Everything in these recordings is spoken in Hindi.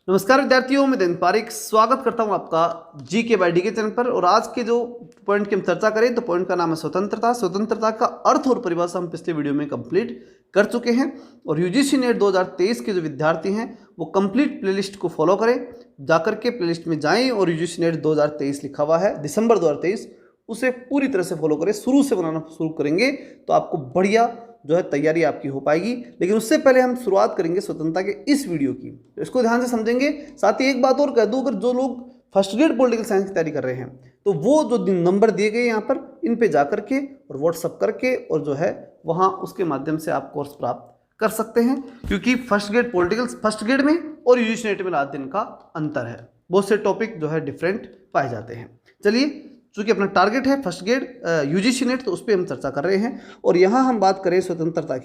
नमस्कार विद्यार्थियों, मैं दिन पारिक स्वागत करता हूं आपका जी के बाई डी के चैनल पर। और आज के जो पॉइंट की हम चर्चा करें तो पॉइंट का नाम है स्वतंत्रता। स्वतंत्रता का अर्थ और परिभाषा हम पिछले वीडियो में कंप्लीट कर चुके हैं। और यूजीसी नेट 2023 के जो विद्यार्थी हैं वो कंप्लीट प्लेलिस्ट को फॉलो करें, जाकर के प्लेलिस्ट में जाएं और यूजीसी नेट 2023 लिखा हुआ है दिसंबर 2023, उसे पूरी तरह से फॉलो करें। शुरू से बनाना शुरू करेंगे तो आपको बढ़िया जो है तैयारी आपकी हो पाएगी। लेकिन उससे पहले हम शुरुआत करेंगे स्वतंत्रता के इस वीडियो की, तो इसको ध्यान से समझेंगे। साथ ही एक बात और कह दूं, अगर जो लोग फर्स्ट ग्रेड पॉलिटिकल साइंस की तैयारी कर रहे हैं तो वो जो नंबर दिए गए यहाँ पर, इन पे जा करके और व्हाट्सअप करके और जो है वहाँ उसके माध्यम से आप कोर्स प्राप्त कर सकते हैं। क्योंकि first grade political first grade में और यूजीसी नेट में 7 दिन का अंतर है, बहुत से टॉपिक जो है डिफरेंट पाए जाते हैं। चलिए, चूँकि अपना टारगेट है फर्स्ट ग्रेड यूजीसी नेट, तो उस पर हम चर्चा कर रहे हैं। और यहाँ हम बात करें स्वतंत्रता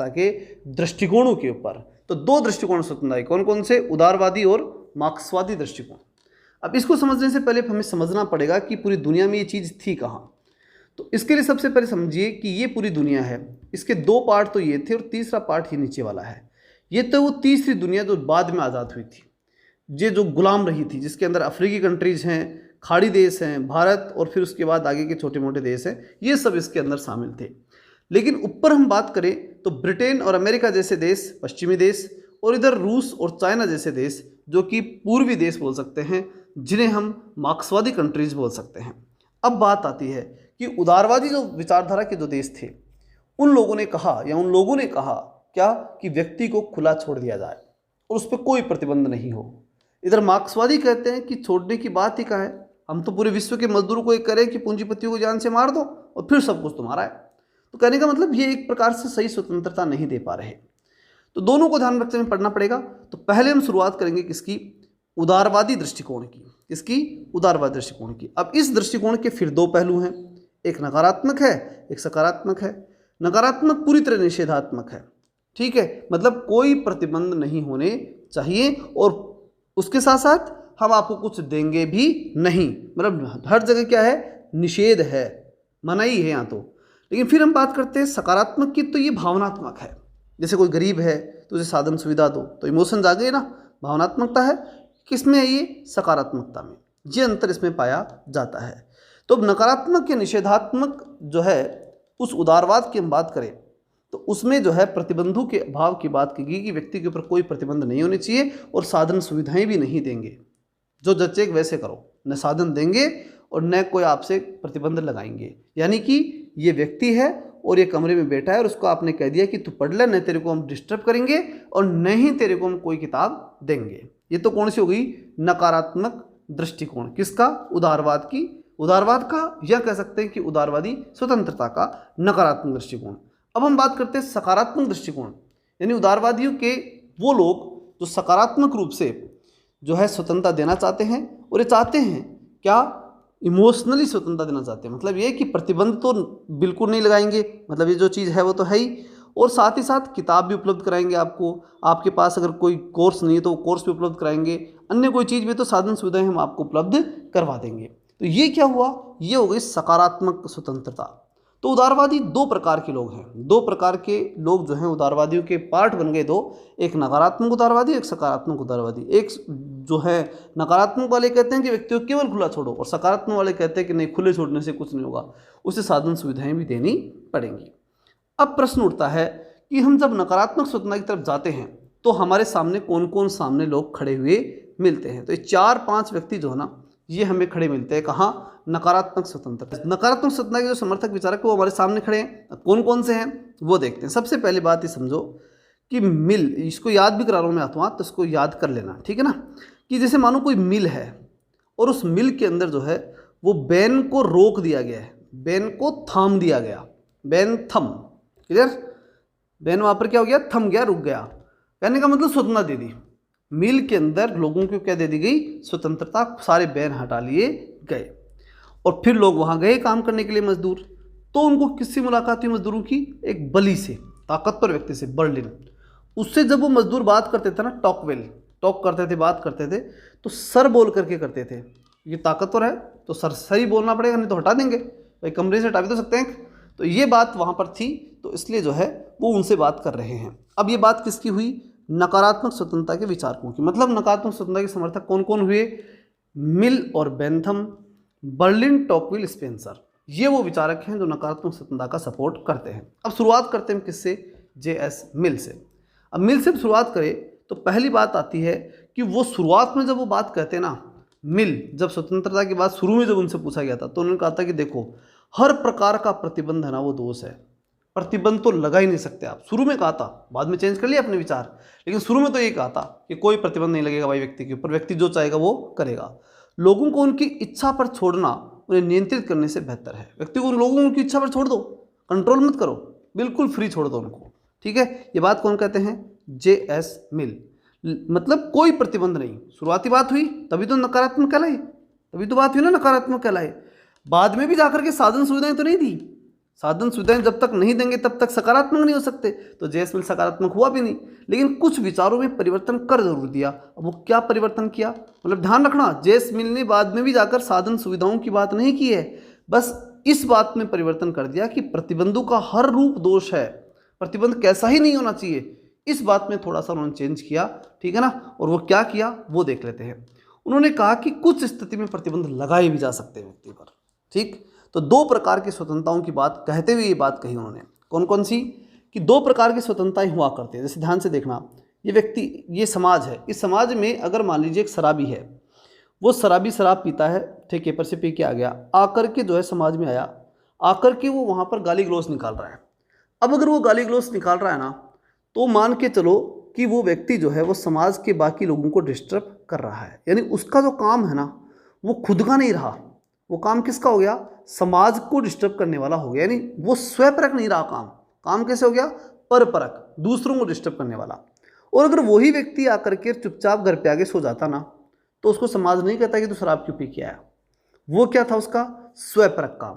के दृष्टिकोणों के ऊपर। तो दो दृष्टिकोण स्वतंत्रता के कौन कौन से? उदारवादी और मार्क्सवादी दृष्टिकोण। अब इसको समझने से पहले हमें समझना पड़ेगा कि पूरी दुनिया में ये चीज़ थी कहाँ। तो इसके लिए सबसे पहले समझिए कि ये पूरी दुनिया है, इसके दो पार्ट तो ये थे और तीसरा पार्ट ये नीचे वाला है। ये तो वो तीसरी दुनिया जो बाद में आज़ाद हुई थी, ये जो गुलाम रही थी, जिसके अंदर अफ्रीकी कंट्रीज हैं, खाड़ी देश हैं, भारत, और फिर उसके बाद आगे के छोटे मोटे देश हैं, ये सब इसके अंदर शामिल थे। लेकिन ऊपर हम बात करें तो ब्रिटेन और अमेरिका जैसे देश पश्चिमी देश, और इधर रूस और चाइना जैसे देश जो कि पूर्वी देश बोल सकते हैं, जिन्हें हम मार्क्सवादी कंट्रीज बोल सकते हैं। अब बात आती है कि उदारवादी जो विचारधारा के जो देश थे, उन लोगों ने कहा क्या कि व्यक्ति को खुला छोड़ दिया जाए और उस पर कोई प्रतिबंध नहीं हो। इधर मार्क्सवादी कहते हैं कि छोड़ने की बात ही कहाँ है, हम तो पूरे विश्व के मजदूरों को एक करें कि पूंजीपतियों को जान से मार दो और फिर सब कुछ तुम्हारा है। तो कहने का मतलब ये एक प्रकार से सही स्वतंत्रता नहीं दे पा रहे। तो दोनों को ध्यान रखते हुए पढ़ना पड़ेगा। तो पहले हम शुरुआत करेंगे किसकी? उदारवादी दृष्टिकोण की। किसकी? उदारवादी दृष्टिकोण की। अब इस दृष्टिकोण के फिर दो पहलू हैं, एक नकारात्मक है, एक सकारात्मक है। नकारात्मक पूरी तरह निषेधात्मक है, ठीक है, मतलब कोई प्रतिबंध नहीं होने चाहिए और उसके साथ साथ हम आपको कुछ देंगे भी नहीं, मतलब हर जगह क्या है? निषेध है, मनाही है यहाँ तो। लेकिन फिर हम बात करते हैं सकारात्मक की, तो ये भावनात्मक है। जैसे कोई गरीब है तो उसे साधन सुविधा दो, तो इमोशन जागे ना, भावनात्मकता है। किसमें है ये? सकारात्मकता में। ये अंतर इसमें पाया जाता है। तो नकारात्मक या निषेधात्मक जो है, उस उदारवाद की हम बात करें तो उसमें जो है प्रतिबंधों के अभाव की बात की गई कि व्यक्ति के ऊपर कोई प्रतिबंध नहीं होने चाहिए और साधन सुविधाएं भी नहीं देंगे, जो जच्चे वैसे करो, न साधन देंगे और न कोई आपसे प्रतिबंध लगाएंगे। यानी कि ये व्यक्ति है और ये कमरे में बैठा है और उसको आपने कह दिया कि तू पढ़ ले, न तेरे को हम डिस्टर्ब करेंगे और न ही तेरे को हम कोई किताब देंगे। ये तो कौन सी हो गई? नकारात्मक दृष्टिकोण। किसका? उदारवाद की, उदारवाद का, या कह सकते हैं कि उदारवादी स्वतंत्रता का नकारात्मक दृष्टिकोण। अब हम बात करते हैं सकारात्मक दृष्टिकोण, यानी उदारवादियों के वो लोग जो सकारात्मक रूप से जो है स्वतंत्रता देना चाहते हैं। और ये चाहते हैं क्या? इमोशनली स्वतंत्रता देना चाहते हैं। मतलब ये कि प्रतिबंध तो बिल्कुल नहीं लगाएंगे, मतलब ये जो चीज़ है वो तो है ही, और साथ ही साथ किताब भी उपलब्ध कराएंगे आपको। आपके पास अगर कोई कोर्स नहीं है तो वो कोर्स भी उपलब्ध कराएंगे, अन्य कोई चीज़ भी तो साधन सुविधाएं हम आपको उपलब्ध करवा देंगे। तो ये क्या हुआ? ये हो गई सकारात्मक स्वतंत्रता। तो उदारवादी दो प्रकार के लोग हैं, दो प्रकार के लोग जो हैं उदारवादियों के पार्ट बन गए दो, एक नकारात्मक उदारवादी, एक सकारात्मक उदारवादी। एक जो है नकारात्मक वाले कहते हैं कि व्यक्तियों को केवल खुला छोड़ो, और सकारात्मक वाले कहते हैं कि नहीं, खुले छोड़ने से कुछ नहीं होगा, उसे साधन सुविधाएं भी देनी पड़ेंगी। अब प्रश्न उठता है कि हम जब नकारात्मक स्वतंत्रता की तरफ जाते हैं तो हमारे सामने कौन कौन सामने लोग खड़े हुए मिलते हैं? तो ये 4-5 व्यक्ति जो है ना, ये हमें खड़े मिलते हैं। कहाँ? नकारात्मक स्वतंत्रता। नकारात्मक स्वतंत्रता के जो समर्थक विचारक वो हमारे सामने खड़े हैं। अब कौन कौन से हैं वो देखते हैं। सबसे पहली बात ये समझो कि मिल, इसको याद भी करा रहा हूँ मैं हाथों हाथ, तो इसको याद कर लेना, ठीक है ना। कि जैसे मानो कोई मिल है और उस मिल के अंदर जो है वो बैन को रोक दिया गया है, बैन को थाम दिया गया, बैन थम, क्लियर? बैन वहाँ पर क्या हो गया? थम गया, रुक गया। कहने का मतलब स्वतंत्रता दे दी। मिल के अंदर लोगों को क्या दे दी गई? स्वतंत्रता। सारे बैन हटा लिए गए और फिर लोग वहाँ गए काम करने के लिए, मजदूर। तो उनको किससे मुलाकात हुई मजदूरों की? एक बली से, ताकतवर व्यक्ति से, बर्लिन। उससे जब वो मजदूर बात करते थे ना, टॉक करते थे, बात करते थे, तो सर बोल करके करते थे। ये ताकतवर है तो सर सही बोलना पड़ेगा, नहीं तो हटा देंगे। भाई कमरे से हटा भी तो सकते हैं, तो ये बात वहाँ पर थी, तो इसलिए जो है वो उनसे बात कर रहे हैं। अब ये बात किसकी हुई? नकारात्मक स्वतंत्रता के विचारकों की। मतलब नकारात्मक स्वतंत्रता के समर्थक कौन कौन हुए? मिल और बेंथम, बर्लिन, टॉकविल, स्पेंसर। ये वो विचारक हैं जो नकारात्मक स्वतंत्रता का सपोर्ट करते हैं। अब शुरुआत करते हैं किससे? J.S. मिल से। अब मिल से शुरुआत करें तो पहली बात आती है कि वो शुरुआत में जब वो बात कहते हैं ना, मिल जब स्वतंत्रता की बात शुरू में जब उनसे पूछा गया था तो उन्होंने कहा था कि देखो, हर प्रकार का प्रतिबंध है ना वो दोष है, प्रतिबंध तो लगा ही नहीं सकते आप। शुरू में कहा था, बाद में चेंज कर लिया अपने विचार, लेकिन शुरू में तो ये कहा था कि कोई प्रतिबंध नहीं लगेगा भाई व्यक्ति के ऊपर, व्यक्ति जो चाहेगा वो करेगा। लोगों को उनकी इच्छा पर छोड़ना उन्हें नियंत्रित करने से बेहतर है। व्यक्ति को, लोगों को उनकी इच्छा पर छोड़ दो, कंट्रोल मत करो, बिल्कुल फ्री छोड़ दो उनको, ठीक है। ये बात कौन कहते हैं? J.S. मिल। मतलब कोई प्रतिबंध नहीं। शुरुआती बात हुई तभी तो नकारात्मक कहलाए, तभी तो बात हुई ना नकारात्मक कहलाए। बाद में भी जाकर के साधन सुविधाएं तो नहीं दी। साधन सुविधाएं जब तक नहीं देंगे तब तक सकारात्मक नहीं हो सकते। तो J.S. मिल सकारात्मक हुआ भी नहीं, लेकिन कुछ विचारों में परिवर्तन कर जरूर दिया। अब वो क्या परिवर्तन किया? मतलब ध्यान रखना, J.S. मिल ने बाद में भी जाकर साधन सुविधाओं की बात नहीं की है, बस इस बात में परिवर्तन कर दिया कि प्रतिबंधों का हर रूप दोष है, प्रतिबंध कैसा ही नहीं होना चाहिए, इस बात में थोड़ा सा उन्होंने चेंज किया, ठीक है ना। और वो क्या किया वो देख लेते हैं। उन्होंने कहा कि कुछ स्थिति में प्रतिबंध लगाए भी जा सकते हैं व्यक्ति पर, ठीक। तो दो प्रकार की स्वतंत्रताओं की बात कहते हुए ये बात कही उन्होंने। कौन कौन सी? कि दो प्रकार की स्वतंत्रताएं हुआ करती है। जैसे ध्यान से देखना, ये व्यक्ति, ये समाज है, इस समाज में अगर मान लीजिए एक शराबी है, वो शराबी शराब पीता है, ठेके पर से पी के आ गया, आकर के जो है समाज में आया, आकर के वो वहाँ पर गाली गलौज निकाल रहा है। अब अगर वो गाली गलौज निकाल रहा है ना, तो मान के चलो कि वो व्यक्ति जो है वो समाज के बाकी लोगों को डिस्टर्ब कर रहा है। यानी उसका जो काम है ना वो खुद का नहीं रहा, वो काम किसका हो गया? समाज को डिस्टर्ब करने वाला हो गया। यानी वो स्वयंपरक नहीं रहा काम। काम कैसे हो गया? परपरक, दूसरों को डिस्टर्ब करने वाला। और अगर वही व्यक्ति आकर के चुपचाप घर पे आके सो जाता ना, तो उसको समाज नहीं कहता कि तू शराब क्यों पी के आया। वो क्या था उसका? स्वयंपरक काम।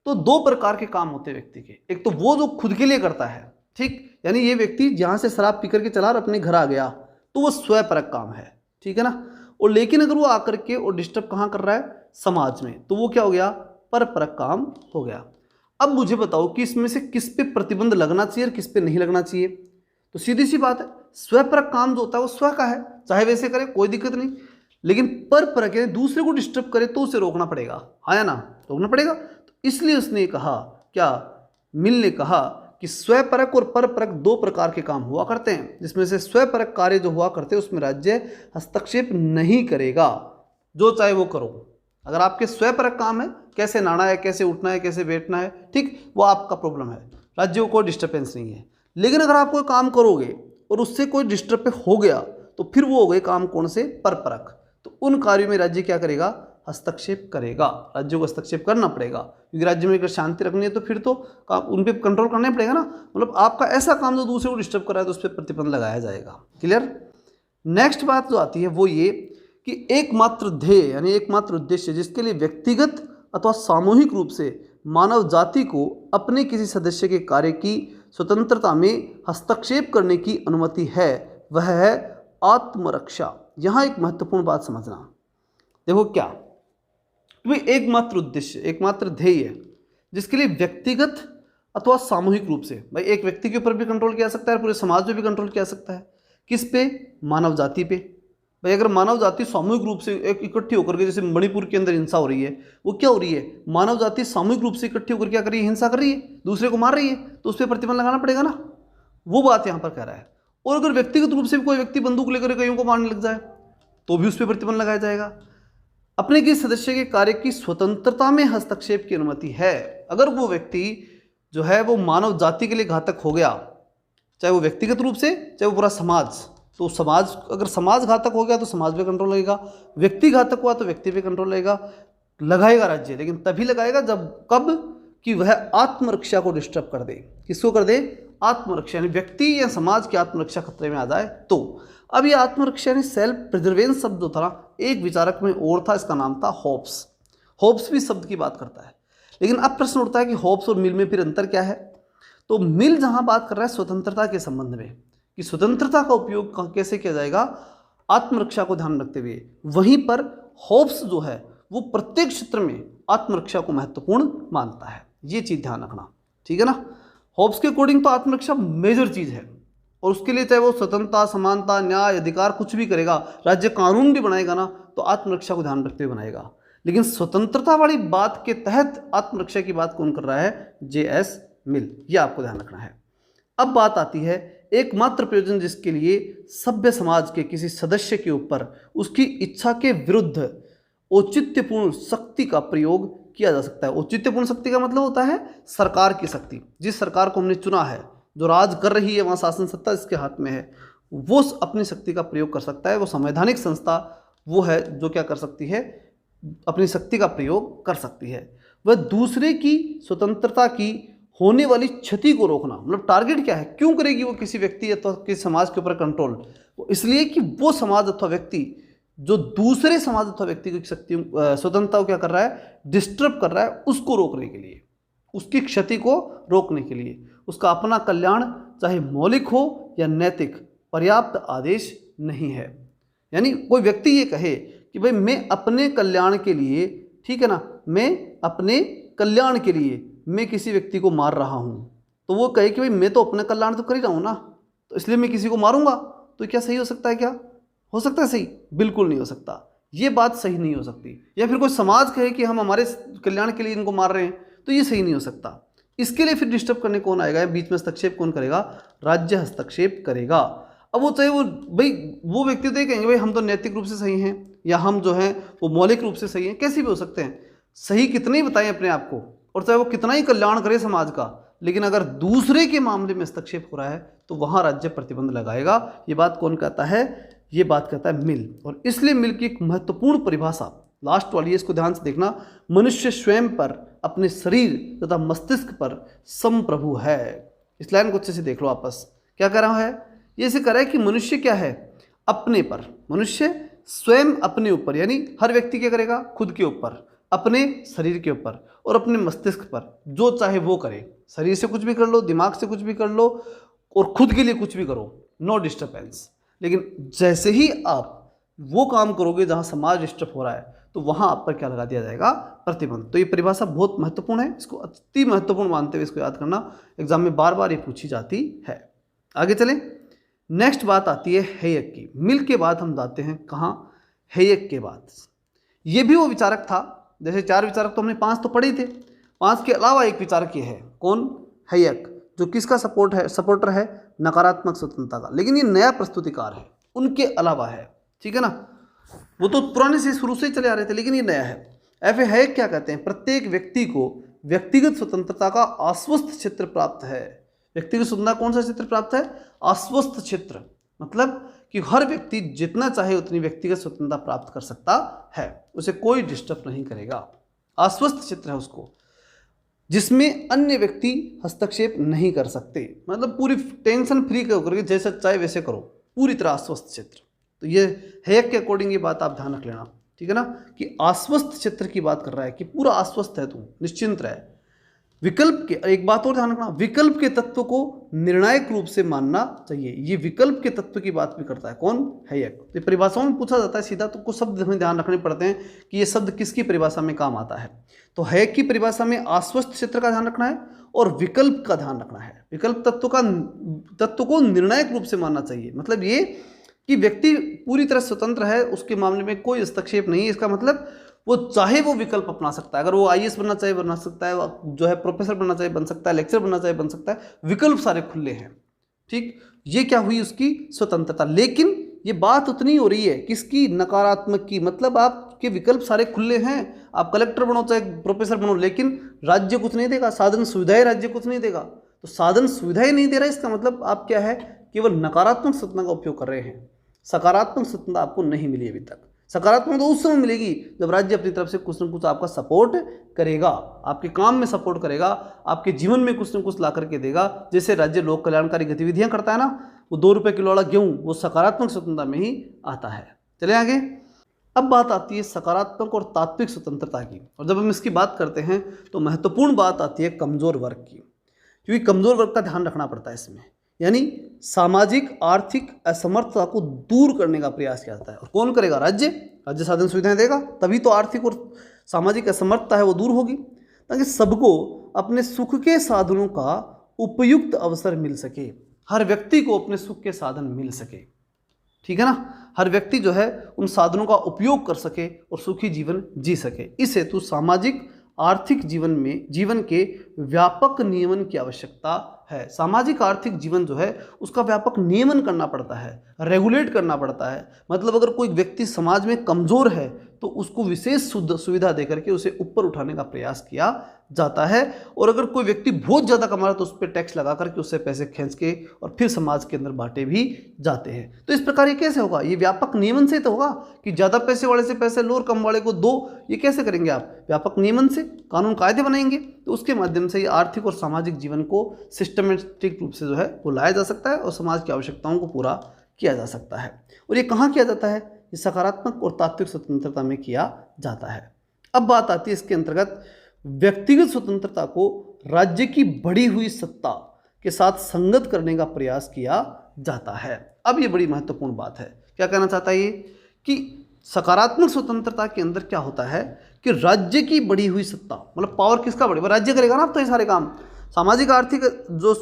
तो दो प्रकार के काम होते हैं व्यक्ति के। एक तो वो जो खुद के लिए करता है, ठीक, यानी ये व्यक्ति जहाँ से शराब पी करके चला और अपने घर आ गया, तो वो स्वयंपरक काम है, ठीक है ना। और लेकिन अगर वो आकर के और डिस्टर्ब कहाँ कर रहा है? समाज में, तो वो क्या हो गया? परपरक काम हो गया। अब मुझे बताओ कि इसमें से किस पे प्रतिबंध लगना चाहिए और किस पे नहीं लगना चाहिए? तो सीधी सी बात है, स्वयंपरक काम जो होता है वो स्व का है, चाहे वैसे करे कोई दिक्कत नहीं। लेकिन परपरक यानी दूसरे को डिस्टर्ब करे तो उसे रोकना पड़ेगा, हाँ या ना? रोकना पड़ेगा। तो इसलिए उसने कहा, क्या मिल ने कहा कि स्वयंपरक और परपरक दो प्रकार के काम हुआ करते हैं, जिसमें से स्वयंपरक कार्य जो हुआ करते हैं उसमें राज्य हस्तक्षेप नहीं करेगा, जो चाहे वो करो। अगर आपके स्वयंपरक काम है, कैसे नहाना है, कैसे उठना है, कैसे बैठना है, ठीक, वो आपका प्रॉब्लम है, राज्य को कोई डिस्टर्बेंस नहीं है। लेकिन अगर आप कोई काम करोगे और उससे कोई डिस्टर्ब हो गया तो फिर वो हो गए काम कौन से? परपरक। तो उन कार्यों में राज्य क्या करेगा? हस्तक्षेप करेगा। राज्यों को हस्तक्षेप करना पड़ेगा, क्योंकि राज्य में अगर शांति रखनी है तो फिर तो काम उन पर कंट्रोल करना पड़ेगा ना। मतलब आपका ऐसा काम जो दूसरे को डिस्टर्ब कर रहा है तो उस पर प्रतिबंध लगाया जाएगा। क्लियर? नेक्स्ट बात जो आती है वो ये कि एकमात्र ध्येय यानी एकमात्र उद्देश्य जिसके लिए व्यक्तिगत अथवा सामूहिक रूप से मानव जाति को अपने किसी सदस्य के कार्य की स्वतंत्रता में हस्तक्षेप करने की अनुमति है, वह है आत्मरक्षा। यहाँ एक महत्वपूर्ण बात समझना। देखो क्या, तुम्हें एकमात्र उद्देश्य, एकमात्र ध्येय जिसके लिए व्यक्तिगत अथवा सामूहिक रूप से, भाई एक व्यक्ति के ऊपर भी कंट्रोल किया सकता है, पूरे समाज पे भी कंट्रोल किया सकता है। किस पे? मानव जाति पे। भाई अगर मानव जाति सामूहिक रूप से एक इकट्ठी होकर के, जैसे मणिपुर के अंदर हिंसा हो रही है, वो क्या हो रही है? मानव जाति सामूहिक रूप से इकट्ठी होकर क्या कर रही है? हिंसा कर रही है, दूसरे को मार रही है, तो उस पर प्रतिबंध लगाना पड़ेगा ना। वो बात यहाँ पर कह रहा है। और अगर व्यक्तिगत रूप से भी कोई व्यक्ति बंदूक लेकर कईयों को मारने लग जाए तो भी उस पर प्रतिबंध लगाया जाएगा। अपने किसी सदस्य के कार्य की स्वतंत्रता में हस्तक्षेप की अनुमति है। अगर वो व्यक्ति जो है वो मानव जाति के लिए घातक हो गया, चाहे वो व्यक्तिगत रूप से चाहे वो पूरा समाज, तो समाज, अगर समाज घातक हो गया तो समाज पे कंट्रोल लगेगा, व्यक्ति घातक हुआ तो व्यक्ति पे कंट्रोल लगाएगा राज्य। लेकिन तभी लगाएगा जब, कब कि वह आत्मरक्षा को डिस्टर्ब कर दे। किसको कर दे? आत्मरक्षा, यानी व्यक्ति या समाज की आत्मरक्षा खतरे में आ जाए तो। अब ये आत्मरक्षा यानी सेल्फ प्रिजर्वेंस शब्द जो था ना, एक विचारक में और था, इसका नाम था हॉब्स। हॉब्स भी शब्द की बात करता है। लेकिन अब प्रश्न उठता है कि हॉब्स और मिल में फिर अंतर क्या है? तो मिल जहां बात कर रहा है स्वतंत्रता के संबंध में कि स्वतंत्रता का उपयोग कैसे किया जाएगा आत्मरक्षा को ध्यान रखते हुए, वहीं पर हॉब्स जो है वो प्रत्येक क्षेत्र में आत्मरक्षा को महत्वपूर्ण मानता है। ये चीज ध्यान रखना, ठीक है ना। होब्स के अकॉर्डिंग तो आत्मरक्षा मेजर चीज़ है, और उसके लिए चाहे वो स्वतंत्रता, समानता, न्याय, अधिकार कुछ भी करेगा, राज्य कानून भी बनाएगा ना, तो आत्मरक्षा को ध्यान रखते हुए बनाएगा। लेकिन स्वतंत्रता वाली बात के तहत आत्मरक्षा की बात कौन कर रहा है? J.S. मिल। यह आपको ध्यान रखना है। अब बात आती है एकमात्र प्रयोजन जिसके लिए सभ्य समाज के किसी सदस्य के ऊपर उसकी इच्छा के विरुद्ध औचित्यपूर्ण शक्ति का प्रयोग किया जा सकता है। औचित्यपूर्ण शक्ति का मतलब होता है सरकार की शक्ति। जिस सरकार को हमने चुना है, जो राज कर रही है, वहाँ शासन सत्ता इसके हाथ में है, वो अपनी शक्ति का प्रयोग कर सकता है। वो संवैधानिक संस्था वो है जो क्या कर सकती है? अपनी शक्ति का प्रयोग कर सकती है। वह दूसरे की स्वतंत्रता की होने वाली क्षति को रोकना, मतलब टारगेट क्या है? क्यों करेगी वो किसी व्यक्ति अथवा किसी समाज के ऊपर कंट्रोल? वो इसलिए कि वो समाज अथवा व्यक्ति जो दूसरे समाज अथवा व्यक्ति की शक्ति स्वतंत्रता को क्या कर रहा है? डिस्टर्ब कर रहा है, उसको रोकने के लिए, उसकी क्षति को रोकने के लिए, उसका अपना कल्याण चाहे मौलिक हो या नैतिक पर्याप्त आदेश नहीं है। यानी कोई व्यक्ति ये कहे कि भाई मैं अपने कल्याण के लिए, ठीक है ना, मैं अपने कल्याण के लिए मैं किसी व्यक्ति को मार रहा हूँ, तो वो कहे कि भाई मैं तो अपने कल्याण तो कर ही रहा हूँ ना, तो इसलिए मैं किसी को मारूंगा, तो क्या सही हो सकता है? क्या हो सकता है सही? बिल्कुल नहीं हो सकता। ये बात सही नहीं हो सकती। या फिर कोई समाज कहे कि हम हमारे कल्याण के लिए इनको मार रहे हैं, तो ये सही नहीं हो सकता। इसके लिए फिर डिस्टर्ब करने कौन आएगा? बीच में हस्तक्षेप कौन करेगा? राज्य हस्तक्षेप करेगा। अब वो चाहे वो भाई वो व्यक्ति तो ये कहेंगे भाई हम तो नैतिक रूप से सही हैं, या हम जो हैं वो मौलिक रूप से सही हैं। कैसे भी हो सकते हैं, सही कितने ही बताएं अपने आप को, और चाहे वो कितना ही कल्याण करे समाज का, लेकिन अगर दूसरे के मामले में हस्तक्षेप हो रहा है तो वहाँ राज्य प्रतिबंध लगाएगा। ये बात कौन कहता है? ये बात कहता है मिल। और इसलिए मिल की एक महत्वपूर्ण परिभाषा लास्ट वाली है, इसको ध्यान से देखना। मनुष्य स्वयं पर, अपने शरीर तथा मस्तिष्क पर संप्रभु है। इस लाइन को अच्छे से देख लो आपस। क्या कह रहा है? ये ऐसे कह रहा है कि मनुष्य क्या है? अपने पर। मनुष्य स्वयं अपने ऊपर, यानी हर व्यक्ति क्या करेगा? खुद के ऊपर, अपने शरीर के ऊपर और अपने मस्तिष्क पर जो चाहे वो करे। शरीर से कुछ भी कर लो, दिमाग से कुछ भी कर लो, और खुद के लिए कुछ भी करो, नो डिस्टर्बेंस। लेकिन जैसे ही आप वो काम करोगे जहाँ समाज डिस्टर्ब हो रहा है, तो वहाँ आप पर क्या लगा दिया जाएगा? प्रतिबंध। तो ये परिभाषा बहुत महत्वपूर्ण है, इसको अति महत्वपूर्ण मानते हुए इसको याद करना। एग्जाम में बार बार ये पूछी जाती है। आगे चलें। नेक्स्ट बात आती है हेयक की। मिल के बाद हम जाते हैं कहाँ? हेयक के बाद। ये भी वो विचारक था, जैसे 4 विचारक तो हमने 5 तो पढ़े थे, 5 के अलावा एक विचारक ये है। कौन? हेयक, जो किसका सपोर्टर है? नकारात्मक स्वतंत्रता का। लेकिन ये नया प्रस्तुतिकार है, उनके अलावा है, ठीक है ना। वो तो पुराने से शुरू से ही चले आ रहे थे, लेकिन ये नया है। एफ ए हेयक क्या कहते हैं? प्रत्येक व्यक्ति को व्यक्तिगत स्वतंत्रता का आश्वस्त क्षेत्र प्राप्त है। व्यक्तिगत स्वतंत्रता कौन सा क्षेत्र प्राप्त है? आश्वस्त क्षेत्र, मतलब कि हर व्यक्ति जितना चाहे उतनी व्यक्तिगत स्वतंत्रता प्राप्त कर सकता है, उसे कोई डिस्टर्ब नहीं करेगा। आश्वस्त क्षेत्र है उसको, जिसमें अन्य व्यक्ति हस्तक्षेप नहीं कर सकते, मतलब पूरी टेंशन फ्री करके जैसा चाहे वैसे करो, पूरी तरह आश्वस्त क्षेत्र। तो ये हेयक के अकॉर्डिंग ये बात आप ध्यान रख लेना, ठीक है ना, कि आश्वस्त क्षेत्र की बात कर रहा है कि पूरा आश्वस्त है, तू निश्चिंत रहे। विकल्प के, एक बात और ध्यान रखना, विकल्प के तत्व को निर्णायक रूप से मानना चाहिए। ये विकल्प के तत्व की बात भी करता है कौन? हेयक। तो परिभाषाओं में पूछा जाता है सीधा, तो कुछ शब्द हमें ध्यान रखने पड़ते हैं कि ये शब्द किसकी परिभाषा में काम आता है। तो हेयक की परिभाषा में आश्वस्त क्षेत्र का ध्यान रखना है और विकल्प का ध्यान रखना है। विकल्प तत्व को निर्णायक रूप से मानना चाहिए, मतलब ये कि व्यक्ति पूरी तरह स्वतंत्र है, उसके मामले में कोई हस्तक्षेप नहीं है। इसका मतलब वो चाहे वो विकल्प अपना सकता है, अगर वो आईएएस बनना चाहे बना सकता है, जो है प्रोफेसर बनना चाहे बन सकता है, लेक्चर बनना चाहे बन सकता है, विकल्प सारे खुले हैं, ठीक। ये क्या हुई? उसकी स्वतंत्रता। लेकिन ये बात उतनी हो रही है किसकी? नकारात्मक की, मतलब आपके विकल्प सारे खुले हैं, आप कलेक्टर बनो चाहे प्रोफेसर बनो, लेकिन राज्य कुछ नहीं देगा, साधन सुविधाएं राज्य कुछ नहीं देगा। तो साधन सुविधाएं नहीं दे रहा, इसका मतलब आप क्या है? केवल नकारात्मक स्वतंत्रता का उपयोग कर रहे हैं। सकारात्मक स्वतंत्रता आपको नहीं मिली अभी तक। सकारात्मक तो उस समय मिलेगी जब राज्य अपनी तरफ से कुछ न कुछ आपका सपोर्ट करेगा, आपके काम में सपोर्ट करेगा, आपके जीवन में कुछ न कुछ ला करके देगा। जैसे राज्य लोक कल्याणकारी गतिविधियां करता है ना, वो 2 रुपये किलो वाला गेहूँ, वो सकारात्मक स्वतंत्रता में ही आता है। चले आगे। अब बात आती है सकारात्मक और तात्विक स्वतंत्रता की, और जब हम इसकी बात करते हैं तो महत्वपूर्ण बात आती है कमजोर वर्ग की, क्योंकि कमजोर वर्ग का ध्यान रखना पड़ता है इसमें। यानी सामाजिक आर्थिक असमर्थता को दूर करने का प्रयास किया जाता है। और कौन करेगा? राज्य। राज्य साधन सुविधाएं देगा, तभी तो आर्थिक और सामाजिक असमर्थता है वो दूर होगी, ताकि सबको अपने सुख के साधनों का उपयुक्त अवसर मिल सके, हर व्यक्ति को अपने सुख के साधन मिल सके, ठीक है ना, हर व्यक्ति जो है उन साधनों का उपयोग कर सके और सुखी जीवन जी सके। इस हेतु सामाजिक आर्थिक जीवन के व्यापक नियमन की आवश्यकता है। सामाजिक आर्थिक जीवन जो है उसका व्यापक नियमन करना पड़ता है, रेगुलेट करना पड़ता है। मतलब अगर कोई व्यक्ति समाज में कमज़ोर है तो उसको विशेष सुविधा देकर के उसे ऊपर उठाने का प्रयास किया जाता है, और अगर कोई व्यक्ति बहुत ज़्यादा कमा रहा है तो उस पर टैक्स लगा करके उससे पैसे खींच के और फिर समाज के अंदर बांटे भी जाते हैं। तो इस प्रकार ये कैसे होगा? ये व्यापक नियमन से तो होगा कि ज़्यादा पैसे वाले से पैसे लो और कम वाले को दो। ये कैसे करेंगे आप? व्यापक नियमन से, कानून कायदे बनाएंगे, तो उसके माध्यम से ये आर्थिक और सामाजिक जीवन को सिस्टमेटिक रूप से जो है वो लाया जा सकता है और समाज की आवश्यकताओं को पूरा किया जा सकता है। और ये कहाँ किया जाता है? ये सकारात्मक और तात्विक स्वतंत्रता में किया जाता है। अब बात आती है इसके अंतर्गत व्यक्तिगत स्वतंत्रता को राज्य की बढ़ी हुई सत्ता के साथ संगत करने का प्रयास किया जाता है। अब ये बड़ी महत्वपूर्ण बात है। क्या कहना चाहता है ये कि सकारात्मक स्वतंत्रता के अंदर क्या होता है कि राज्य की बढ़ी हुई सत्ता, मतलब पावर किसका बढ़ेगा? राज्य करेगा ना अब तो ये सारे काम। सामाजिक आर्थिक जो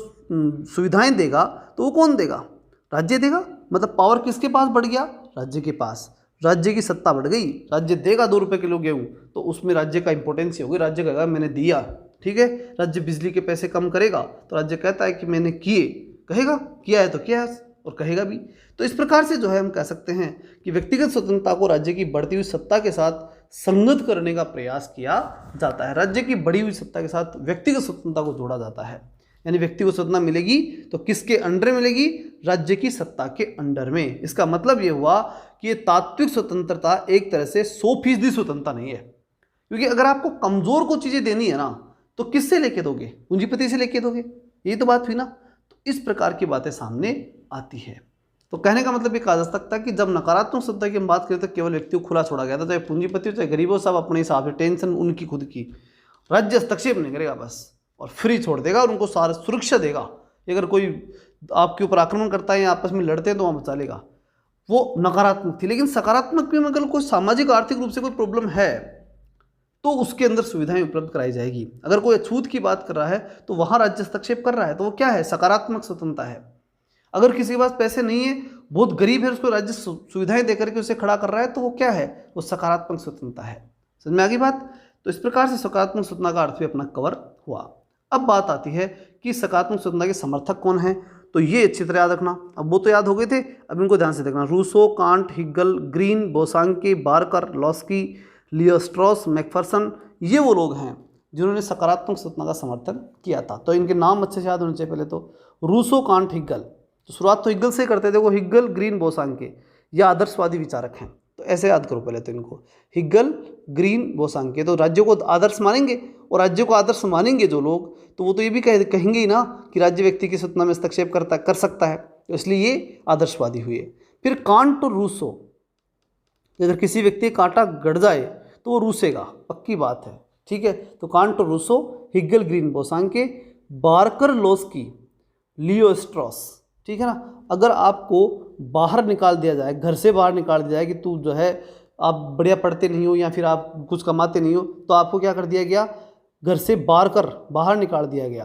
सुविधाएं देगा तो वो कौन देगा? राज्य देगा। मतलब पावर किसके पास बढ़ गया? राज्य के पास। राज्य की सत्ता बढ़ गई। राज्य देगा 2 रुपये किलो गेहूँ तो उसमें राज्य का इंपॉर्टेंस होगी। राज्य कहेगा मैंने दिया, ठीक है। राज्य बिजली के पैसे कम करेगा तो राज्य कहता है कि मैंने किए, कहेगा किया है तो किया है और कहेगा भी। तो इस प्रकार से जो है हम कह सकते हैं कि व्यक्तिगत स्वतंत्रता को राज्य की बढ़ती हुई सत्ता के साथ संगत करने का प्रयास किया जाता है। राज्य की बढ़ी हुई सत्ता के साथ व्यक्तिगत स्वतंत्रता को जोड़ा जाता है। यानी व्यक्ति को स्वतंत्रता मिलेगी तो किसके अंडर मिलेगी? राज्य की सत्ता के अंडर में। इसका मतलब ये हुआ कि ये तात्विक स्वतंत्रता एक तरह से 100% स्वतंत्रता नहीं है, क्योंकि अगर आपको कमजोर को चीजें देनी है ना तो किससे लेके दोगे? पूंजीपति से लेके दोगे। यही तो बात हुई ना। तो इस प्रकार की बातें सामने आती है। तो कहने का मतलब ये कहा जा सकता है कि जब नकारात्मक स्वतंत्रता की हम बात करें तो केवल व्यक्ति को खुला छोड़ा गया था, चाहे पूंजीपति हो चाहे गरीब हो, सब अपने हिसाब से, टेंशन उनकी खुद की। राज्य हस्तक्षेप नहीं करेगा बस, और फ्री छोड़ देगा और उनको सारा सुरक्षा देगा। अगर कोई आपके ऊपर आक्रमण करता है या आपस में लड़ते हैं तो वहाँ बचा लेगा। वो नकारात्मक थी। लेकिन सकारात्मक में अगर कोई सामाजिक आर्थिक रूप से कोई प्रॉब्लम है तो उसके अंदर सुविधाएं उपलब्ध कराई जाएगी। अगर कोई अछूत की बात कर रहा है तो वहाँ राज्य हस्तक्षेप कर रहा है तो वो क्या है? सकारात्मक स्वतंत्रता है। अगर किसी के पास पैसे नहीं है, बहुत गरीब है, उसको राज्य सुविधाएं देकर के उसे खड़ा कर रहा है तो वो क्या है? वो सकारात्मक स्वतंत्रता है। समझ में आ गई बात? तो इस प्रकार से सकारात्मक स्वतंत्रता का अर्थ भी अपना कवर हुआ। अब बात आती है कि सकारात्मक स्वतंत्रता के समर्थक कौन है, तो ये अच्छी तरह याद रखना। अब वो तो याद हो गए थे, अब इनको ध्यान से देखना। Rousseau, Kant, Hegel, Green, Bosanquet, Barker, Laski, Leo Strauss, Macpherson, ये वो लोग हैं जिन्होंने सकारात्मक स्वतंत्रता का समर्थन किया था। तो इनके नाम अच्छे से याद होने चाहिए। पहले तो रूसो, कांट, हिगल। तो शुरुआत तो हिगल से करते थे। वो हिगल, ग्रीन, बोसांके ये आदर्शवादी विचारक हैं। तो ऐसे याद करो पहले तो इनको, हिगल, ग्रीन, बोसांके। तो राज्य को आदर्श मानेंगे, और राज्य को आदर्श मानेंगे जो लोग तो वो तो ये भी कहेंगे ही ना कि राज्य व्यक्ति की स्वतंत्रता में हस्तक्षेप कर सकता है, तो इसलिए ये आदर्शवादी हुए। फिर कांट और रूसो, अगर किसी व्यक्ति का कांटा गड़ जाए तो वो रूसेगा, पक्की बात है, ठीक है। तो कांट और Rousseau, Hegel, Green, Bosanquet, Barker, Laski, Leo Strauss, ठीक है ना। अगर आपको बाहर निकाल दिया जाए, घर से बाहर निकाल दिया जाए कि तू जो है आप बढ़िया पढ़ते नहीं हो या फिर आप कुछ कमाते नहीं हो, तो आपको क्या कर दिया गया? घर से बाहर निकाल दिया गया।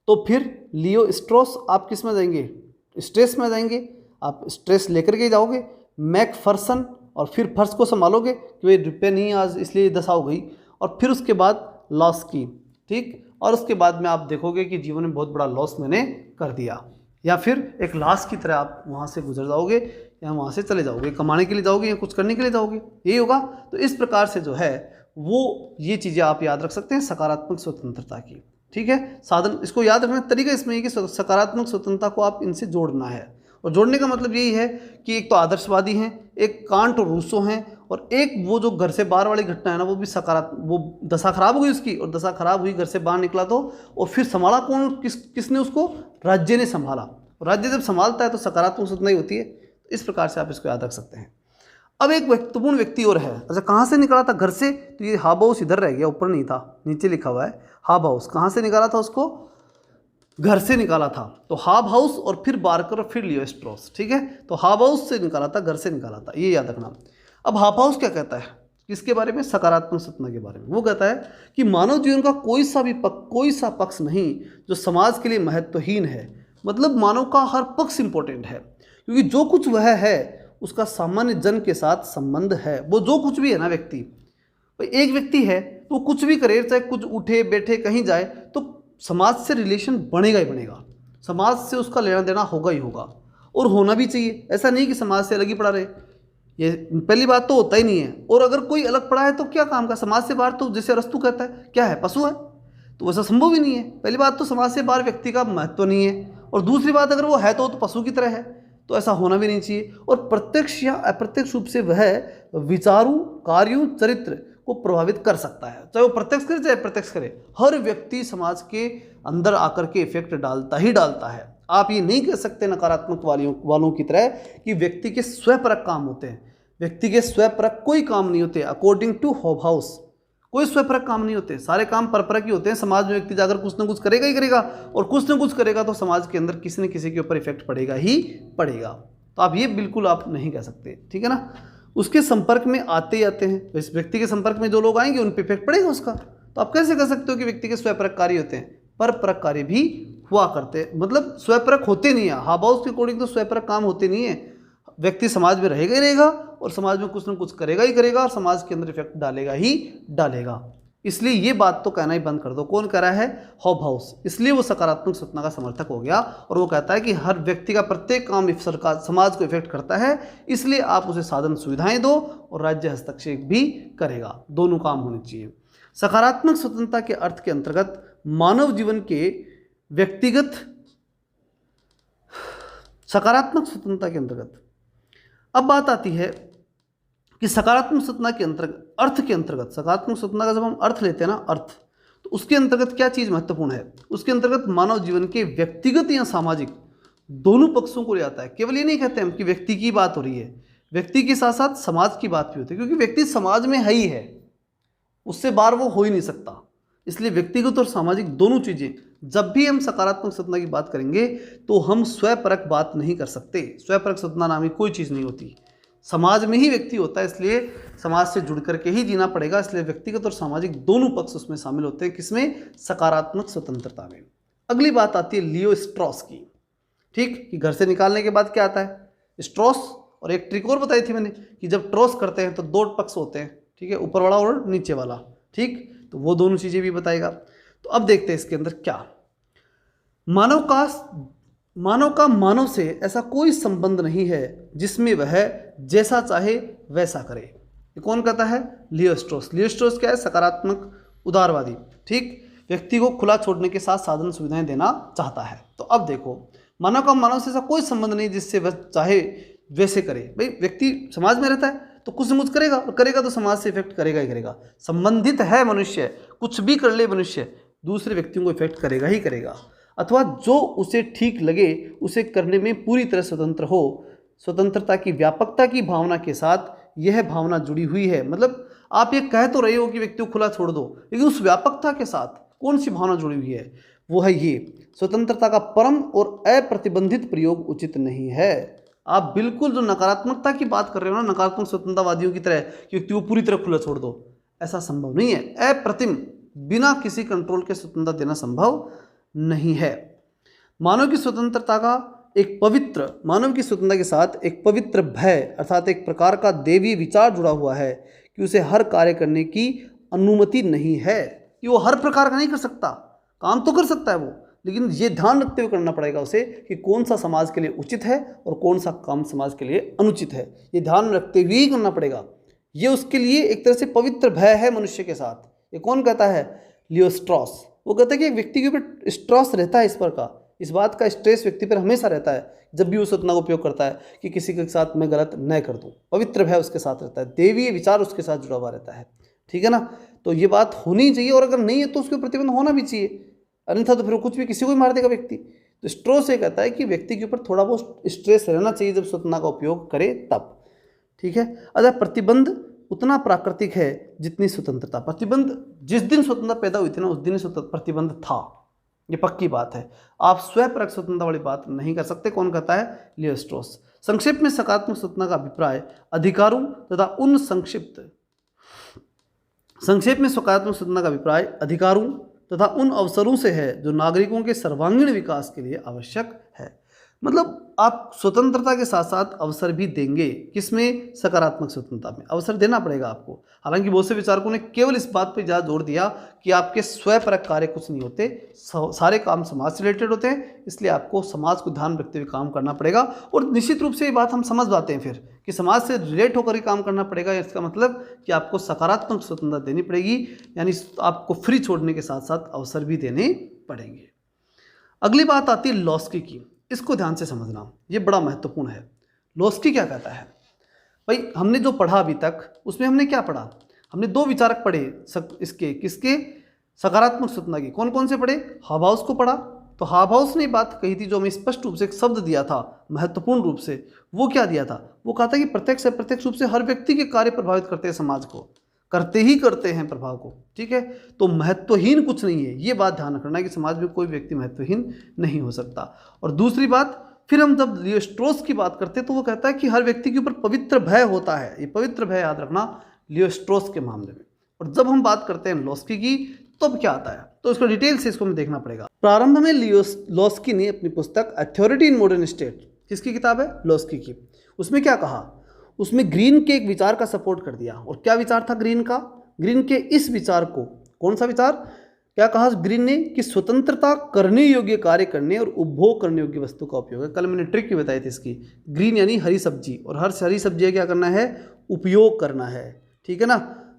तो फिर लियो स्ट्रॉस आप किस में जाएंगे? स्ट्रेस में जाएंगे। आप स्ट्रेस लेकर के जाओगे। मैकफर्सन, और फिर फर्श को संभालोगे कि भाई रुपये नहीं आज इसलिए दशा हो गई। और फिर उसके बाद लॉस की, ठीक। और उसके बाद में आप देखोगे कि जीवन में बहुत बड़ा लॉस मैंने कर दिया, या फिर एक लाश की तरह आप वहाँ से गुजर जाओगे या वहाँ से चले जाओगे, कमाने के लिए जाओगे या कुछ करने के लिए जाओगे, यही होगा। तो इस प्रकार से जो है वो ये चीज़ें आप याद रख सकते हैं सकारात्मक स्वतंत्रता की, ठीक है। साधन इसको याद रखने का तरीका इसमें है कि सकारात्मक स्वतंत्रता को आप इनसे जोड़ना है, और जोड़ने का मतलब यही है कि एक तो आदर्शवादी हैं, एक कांट और रूसो हैं, और एक वो जो घर से बाहर वाली घटना है ना, वो भी सकारात्मक, वो दशा खराब हो गई उसकी, और दशा खराब हुई, घर से बाहर निकला तो, और फिर संभाला कौन? किसने उसको? राज्य ने संभाला। राज्य जब संभालता है तो सकारात्मक स्वतंत्रता ही होती है। तो इस प्रकार से आप इसको याद रख सकते हैं। अब एक महत्वपूर्ण व्यक्ति और है। अच्छा, कहाँ से निकाला था? घर से। तो ये हाब हाउस इधर रह गया, ऊपर नहीं था, नीचे लिखा हुआ है हाब हाउस। कहाँ से निकाला था उसको? घर से निकाला था। तो हाब हाउस और फिर बार्कर और फिर लियो स्ट्रॉस, ठीक है। तो हाब हाउस से निकाला था, घर से निकाला था, ये याद रखना। अब हाब हाउस क्या कहता है? किसके बारे में? सकारात्मक स्वतंत्रता के बारे में। वो कहता है कि मानव जीवन का कोई सा पक्ष नहीं जो समाज के लिए महत्वहीन है। मतलब मानव का हर पक्ष इंपॉर्टेंट है, क्योंकि जो कुछ वह है उसका सामान्य जन के साथ संबंध है। वो जो कुछ भी है ना व्यक्ति, एक व्यक्ति है तो कुछ भी करे, चाहे कुछ उठे बैठे कहीं जाए, तो समाज से रिलेशन बनेगा ही बनेगा, समाज से उसका लेना देना होगा ही होगा, और होना भी चाहिए। ऐसा नहीं कि समाज से अलग ही पड़ा रहे, ये पहली बात तो होता ही नहीं है। और अगर कोई अलग पड़ा है तो क्या काम का? समाज से बाहर तो जैसे अरस्तु कहता है क्या है? पशु है। तो वैसा संभव ही नहीं है। पहली बात तो समाज से बाहर व्यक्ति का महत्व नहीं है, और दूसरी बात अगर वो है तो पशु की तरह है, तो ऐसा होना भी नहीं चाहिए। और प्रत्यक्ष या अप्रत्यक्ष रूप से वह विचारों, कार्यों, चरित्र को प्रभावित कर सकता है, चाहे वो प्रत्यक्ष करे चाहे अप्रत्यक्ष करे। हर व्यक्ति समाज के अंदर आकर के इफेक्ट डालता ही डालता है। आप ये नहीं कह सकते नकारात्मक वालों की तरह कि व्यक्ति के स्वपरक काम होते हैं। व्यक्ति के स्वपरक कोई काम नहीं होते। अकॉर्डिंग टू हॉबहाउस कोई स्वपरक काम नहीं होते, सारे काम परपरक ही होते हैं। समाज में व्यक्ति जाकर कुछ ना कुछ करेगा ही करेगा, और कुछ ना कुछ करेगा तो समाज के अंदर किसी न किसी के ऊपर इफेक्ट पड़ेगा ही पड़ेगा। तो आप ये बिल्कुल आप नहीं कह सकते, ठीक है ना। उसके संपर्क में आते ही आते हैं, इस व्यक्ति के संपर्क में जो लोग आएंगे उन पर इफेक्ट पड़ेगा उसका। तो आप कैसे कह सकते हो कि व्यक्ति के स्वपरककारी होते हैं? परपरक कार्य भी हुआ करते हैं, मतलब स्वपरक होते नहीं है। हाउस के अकॉर्डिंग तो स्वपरक काम होते नहीं है। व्यक्ति समाज में रहेगा ही रहेगा, और समाज में कुछ ना कुछ करेगा ही करेगा, और समाज के अंदर इफेक्ट डालेगा ही डालेगा। इसलिए ये बात तो कहना ही बंद कर दो। कौन कह रहा है? हॉबहाउस। इसलिए वो सकारात्मक स्वतंत्रता का समर्थक हो गया, और वो कहता है कि हर व्यक्ति का प्रत्येक काम सरकार समाज को इफेक्ट करता है, इसलिए आप उसे साधन सुविधाएं दो और राज्य हस्तक्षेप भी करेगा। दोनों काम होने चाहिए। सकारात्मक स्वतंत्रता के अर्थ के अंतर्गत मानव जीवन के व्यक्तिगत सकारात्मक स्वतंत्रता के अंतर्गत अब बात आती है कि सकारात्मक स्वतंत्रता के अंतर्गत, अर्थ के अंतर्गत, सकारात्मक स्वतंत्रता का जब हम अर्थ लेते हैं ना, अर्थ, तो उसके अंतर्गत क्या चीज़ महत्वपूर्ण है? उसके अंतर्गत मानव जीवन के व्यक्तिगत या सामाजिक दोनों पक्षों को ले आता है। केवल ये नहीं कहते हम कि व्यक्ति की बात हो रही है, व्यक्ति के साथ साथ समाज की बात भी होती है, क्योंकि व्यक्ति समाज में है ही है, उससे बाहर वो हो ही नहीं सकता। इसलिए व्यक्तिगत और सामाजिक दोनों चीज़ें, जब भी हम सकारात्मक स्वतंत्रता की बात करेंगे तो हम स्वपरक बात नहीं कर सकते। स्वपरक स्वतंत्रता नामी कोई चीज़ नहीं होती। समाज में ही व्यक्ति होता है, इसलिए समाज से जुड़ करके ही जीना पड़ेगा। इसलिए व्यक्तिगत और सामाजिक दोनों पक्ष उसमें शामिल होते हैं। किसमें? सकारात्मक स्वतंत्रता में। अगली बात आती है लियो स्ट्रॉस की, ठीक, कि घर से निकालने के बाद क्या आता है? स्ट्रॉस। और एक ट्रिक और बताई थी मैंने कि जब ट्रॉस करते हैं तो दो पक्ष होते हैं, ठीक है, ऊपर वाला और नीचे वाला, ठीक, तो वो दोनों चीज़ें भी बताएगा। तो अब देखते हैं इसके अंदर क्या। मानव का मानव से ऐसा कोई संबंध नहीं है जिसमें वह जैसा चाहे वैसा करे। ये कौन कहता है? लियो स्ट्रॉस। लियो स्ट्रॉस क्या है? सकारात्मक उदारवादी, ठीक, व्यक्ति को खुला छोड़ने के साथ साधन सुविधाएं देना चाहता है। तो अब देखो, मानव का मानव से ऐसा कोई संबंध नहीं जिससे वह चाहे वैसे करे। भाई व्यक्ति समाज में रहता है तो कुछ न कुछ करेगा, और करेगा तो समाज से इफेक्ट करेगा ही करेगा। संबंधित है मनुष्य, कुछ भी कर ले मनुष्य, दूसरे व्यक्तियों को इफेक्ट करेगा ही करेगा, अथवा जो उसे ठीक लगे उसे करने में पूरी तरह स्वतंत्र हो। स्वतंत्रता की व्यापकता की भावना के साथ यह भावना जुड़ी हुई है। मतलब आप ये कह तो रहे हो कि व्यक्ति को खुला छोड़ दो, लेकिन उस व्यापकता के साथ कौन सी भावना जुड़ी हुई है? वो है ये, स्वतंत्रता का परम और अप्रतिबंधित प्रयोग उचित नहीं है। आप बिल्कुल जो नकारात्मकता की बात कर रहे हो ना, नकारात्मक स्वतंत्रतावादियों की तरह कि व्यक्ति को पूरी तरह खुला छोड़ दो, ऐसा संभव नहीं है। अप्रतिम, बिना किसी कंट्रोल के स्वतंत्रता देना संभव नहीं है। मानव की स्वतंत्रता का एक पवित्र, मानव की स्वतंत्रता के साथ एक पवित्र भय अर्थात एक प्रकार का देवी विचार जुड़ा हुआ है कि उसे हर कार्य करने की अनुमति नहीं है। कि वो हर प्रकार का नहीं कर सकता, काम तो कर सकता है वो, लेकिन ये ध्यान रखते हुए करना पड़ेगा उसे कि कौन सा समाज के लिए उचित है और कौन सा काम समाज के लिए अनुचित है। ये ध्यान रखते हुए ही करना पड़ेगा। ये उसके लिए एक तरह से पवित्र भय है मनुष्य के साथ। ये कौन कहता है? लियो स्ट्रॉस। वो कहता है कि एक व्यक्ति के ऊपर स्ट्रॉस रहता है, इस बात का स्ट्रेस व्यक्ति पर हमेशा रहता है जब भी वो स्वतंत्रता का उपयोग करता है कि किसी के साथ मैं गलत न कर दूं। पवित्र भय उसके साथ रहता है, देवीय विचार उसके साथ जुड़ा हुआ रहता है, ठीक है ना। तो ये बात होनी चाहिए, और अगर नहीं है तो उसके प्रतिबंध होना भी चाहिए, अन्यथा तो फिर कुछ भी किसी को ही मार देगा व्यक्ति। तो स्ट्रॉस ये कहता है कि व्यक्ति के ऊपर थोड़ा बहुत स्ट्रेस रहना चाहिए जब स्वतंत्रता का उपयोग करे तब, ठीक है। अगर प्रतिबंध उतना प्राकृतिक है जितनी स्वतंत्रता। प्रतिबंध जिस दिन स्वतंत्रता पैदा हुई थी ना, उस दिन ही प्रतिबंध था, ये पक्की बात है। आप स्वपरक स्वतंत्रता वाली बात नहीं कर सकते। कौन कहता है? लियो स्ट्रॉस। संक्षेप में सकारात्मक स्वतंत्रता का अभिप्राय अधिकारों तथा उन संक्षिप्त संक्षेप में सकारात्मक स्वतंत्रता का अभिप्राय अधिकारों तथा उन अवसरों से है जो नागरिकों के सर्वांगीण विकास के लिए आवश्यक है। मतलब आप स्वतंत्रता के साथ साथ अवसर भी देंगे, किसमें? सकारात्मक स्वतंत्रता में अवसर देना पड़ेगा आपको। हालांकि बहुत से विचारकों ने केवल इस बात पर ज़्यादा जोर दिया कि आपके स्वयंपरक कार्य कुछ नहीं होते, सारे काम समाज से रिलेटेड होते हैं, इसलिए आपको समाज को ध्यान रखते हुए काम करना पड़ेगा। और निश्चित रूप से ये बात हम समझ पाते हैं फिर कि समाज से रिलेट होकर ही काम करना पड़ेगा। इसका मतलब कि आपको सकारात्मक स्वतंत्रता देनी पड़ेगी, यानी आपको फ्री छोड़ने के साथ साथ अवसर भी देने पड़ेंगे। अगली बात आती है लॉस्की की। इसको ध्यान से समझना, ये बड़ा महत्वपूर्ण है। लॉस्की क्या कहता है? भाई हमने जो पढ़ा अभी तक उसमें हमने क्या पढ़ा? हमने दो विचारक पढ़े इसके किसके? सकारात्मक स्वतंत्रता की। कौन कौन से पढ़े? हाबाउस को पढ़ा। तो हाबाउस ने बात कही थी, जो हमें स्पष्ट रूप से एक शब्द दिया था महत्वपूर्ण रूप से, वो क्या दिया था? वो कहा था कि प्रत्यक्ष से अप्रत्यक्ष रूप से हर व्यक्ति के कार्य प्रभावित करते हैं, समाज को करते ही करते हैं प्रभाव को। ठीक है, तो महत्वहीन कुछ नहीं है, ये बात ध्यान रखना कि समाज में कोई व्यक्ति महत्वहीन नहीं हो सकता। और दूसरी बात, फिर हम जब लियो स्ट्रॉस की बात करते हैं तो वो कहता है कि हर व्यक्ति के ऊपर पवित्र भय होता है। ये पवित्र भय याद रखना लियो स्ट्रॉस के मामले में। और जब हम बात करते हैं लॉस्की की, तब क्या आता है? तो इसको डिटेल से इसको हमें देखना पड़ेगा। प्रारंभ में लियो लॉस्की ने अपनी पुस्तक अथॉरिटी इन मॉडर्न स्टेट, किसकी किताब है? लॉस्की की। उसमें क्या कहा? उसमें ग्रीन के एक विचार का सपोर्ट कर दिया। और क्या विचार था ग्रीन का? ग्रीन के इस विचार को, कौन सा विचार? क्या कहा ग्रीन ने? कि स्वतंत्रता करने योग्य कार्य करने और उपभोग करने योग्य वस्तु का उपयोग है। कल मैंने ट्रिक भी बताई थी इसकी। ग्रीन यानी हरी सब्जी, और हर हरी सब्जी क्या करना है? उपयोग करना है। ठीक है ना?